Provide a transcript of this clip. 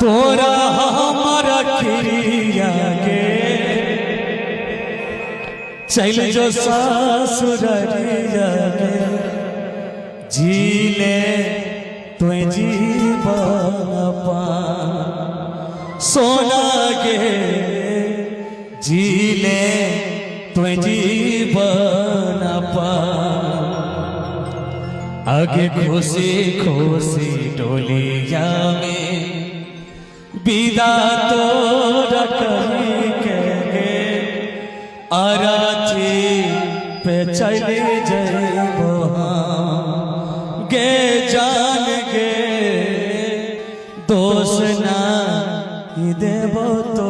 तोरा हमारा खिरिया के चल जो ससुररिया के जीले तुए जीवन सोना के जीले तुए जीवन आगे खुशी खुशी डोलिया में विदा तो रखी के आराची पे चले जइबो गे जान गे दोष ना देबो तो